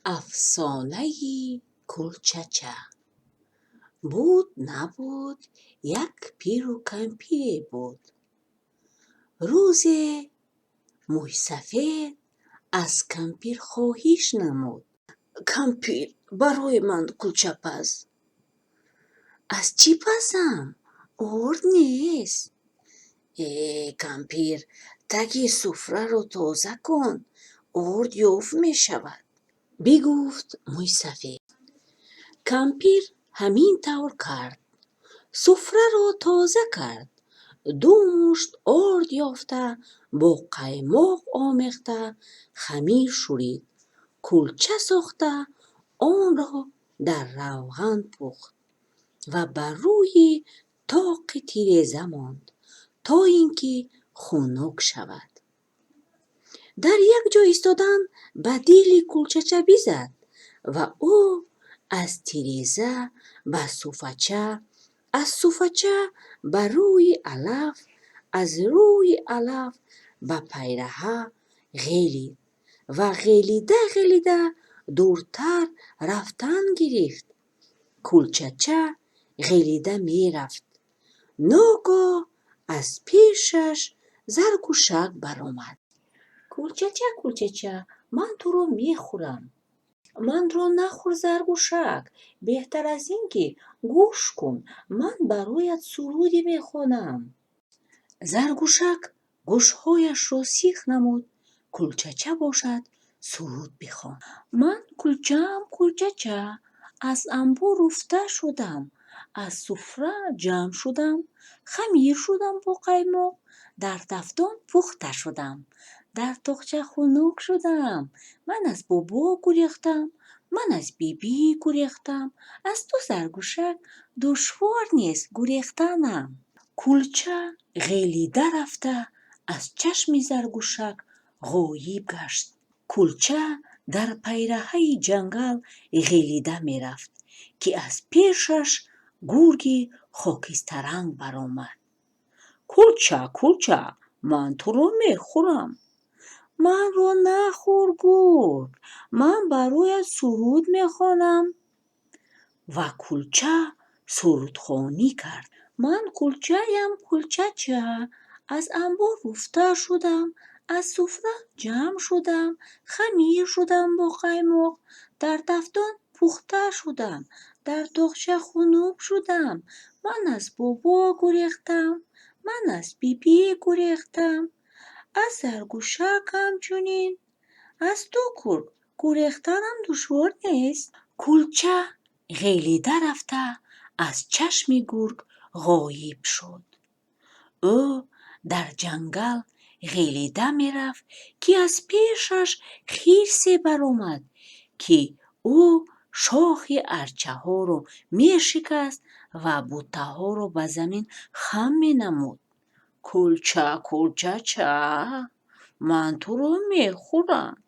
افسانه کلچچه. بود نبود یک پیر و کمپیر بود. روزی موی سفید از کمپیر خواهش نمود: کمپیر، برای من کلچه پز. از چی پزم؟ ارد نیست. کمپیر، تگی سفره رو تازه کن، ارد یافت می شود. بگفت موی سفید. کمپیر همین طور کرد. سفره را تازه کرد. 2 مشت آرد یافته با قیماق آمیخته خمیر شورید. کلچه ساخته آن را در روغن پخت و بر روی طاق تیریزه ماند تا اینکه خنک شود. در یک جا ایستادن به دیل کلچچه بزد و او از تیریزه به صوفچه، از صوفچه به روی علف، از روی علف به پیرهه غلید و غلیده دورتر رفتن گرفت. کلچچه غلیده می رفت. ناگاه از پیشش زرگوشک برآمد. کلچچه، من تو رو می خورم. من رو نخور زرگوشک. بهتر از این که گوش کن، من برایت سرودی می خوانم. زرگوشک گوشهایش را سیخ نمود. کلچچه باشد سرود بخوان. من کلچچه، از انبار رفته شدم، از سفره جمع شدم، خمیر شدم با قیماق، در تفتان پخته شدم، در تاقچه خنک شدم. من از بابا گریختم، من از بیبی گریختم، از تو زرگوشک دشوار نیست گریختنم. کلچه غلیده رفته از چشم زرگوشک غایب گشت. کلچه در پیرهه جنگل غلیده می رفت که از پیشش گرگ خاکسترنگ برآمد. کلچه، من تو رو می خورم. من رو نخور گرگ، من برایت سرود می خوانم. و کلچه سرودخوانی کرد. من کلچچه، از انبار رفته شدم، از سفره جمع شدم، خمیر شدم با قیماق، در تفتان پخته شدم، در تاقچه خنک شدم. من از بابا گریختم، من از بیبی گریختم، از زرگوشک همچنین. از تو گریختنم دشوار نیست. کلچه غلیده رفته از چشم گرگ غایب شد. او در جنگل غلیده می رفت که از پیشش خرسی برآمد که او شاخ ارچه ها رو می شکست و بوته ها رو به زمین خم می نمود. کلچچه، من تو رو می خورم.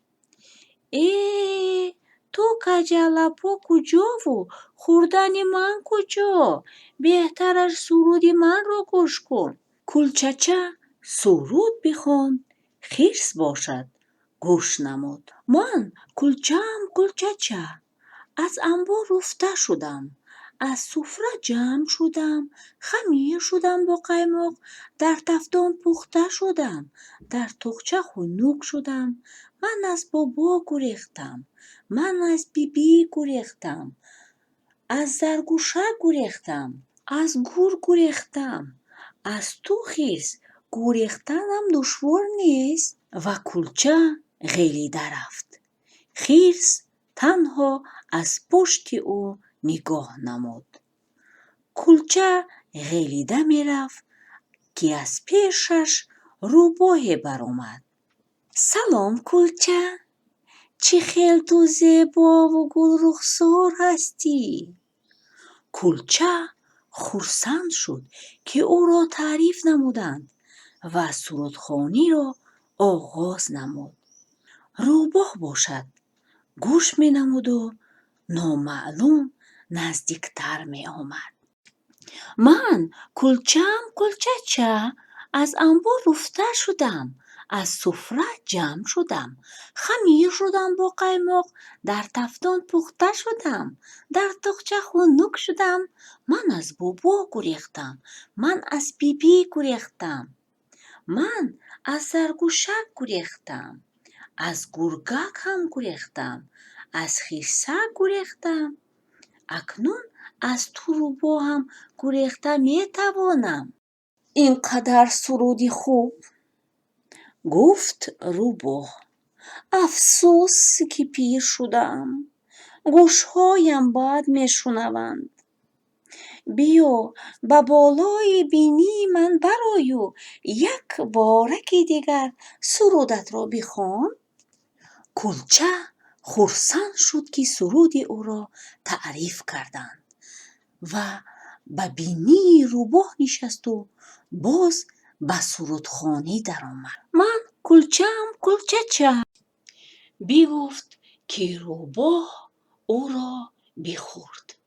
تو کجلپا کجا و خوردن من کجا؟ بهتر سرود من را گوش کن. کلچچه سرود بخواند، خرس باشد گوش نمود. من کلچچه، از انبار رفته شدم، از سفره جمع شدم، خمیر شدم با قیماق، در تفتان پخته شدم، در تاقچه خنک شدم. من از بابا گریختم، من از بیبی گریختم، از زرگوشک گریختم، از گرگ گریختم. از تو خرس گریختنم دشوار نیست. و کلچه غلیده رفت. خرس تنها از پشت او نگاه نمود. کلچه غلیده می رفت که از پیشش روباه برآمد. سلام کلچه، چه خیلی تو زیبا و گل رخسار هستی. کلچه خرسند شد که او را تعریف نمودند و سرودخوانی را آغاز نمود. روباه باشد گوش می نمود و نامعلوم نزدیکتر می آمد. من کلچچه، از انبار رفته شدم، از سفره جمع شدم، خمیر شدم با قیماق، در تفتان پخته شدم، در تاقچه خنک شدم. من از بابا گریختم، من از بیبی گریختم، من از زرگوشک گریختم، از گرگک هم گریختم، از خیسه گریختم. اکنون از تو روباه هم گریخته میتوانم. اینقدر سرودی خوب. گفت روباه افسوس که پیر شدم، گوشهایم بد میشنوند. بیا به بالای بینی من برآی و یک بارکی دیگر سرودت را بخوان. کلچه خرسند شد که سرود او را تعریف کردند و به بینی روباه نشست و باز به سرودخوانی درآمد. من کلچه‌ام کلچه چه؟ بگفت که روباه او را بخورد.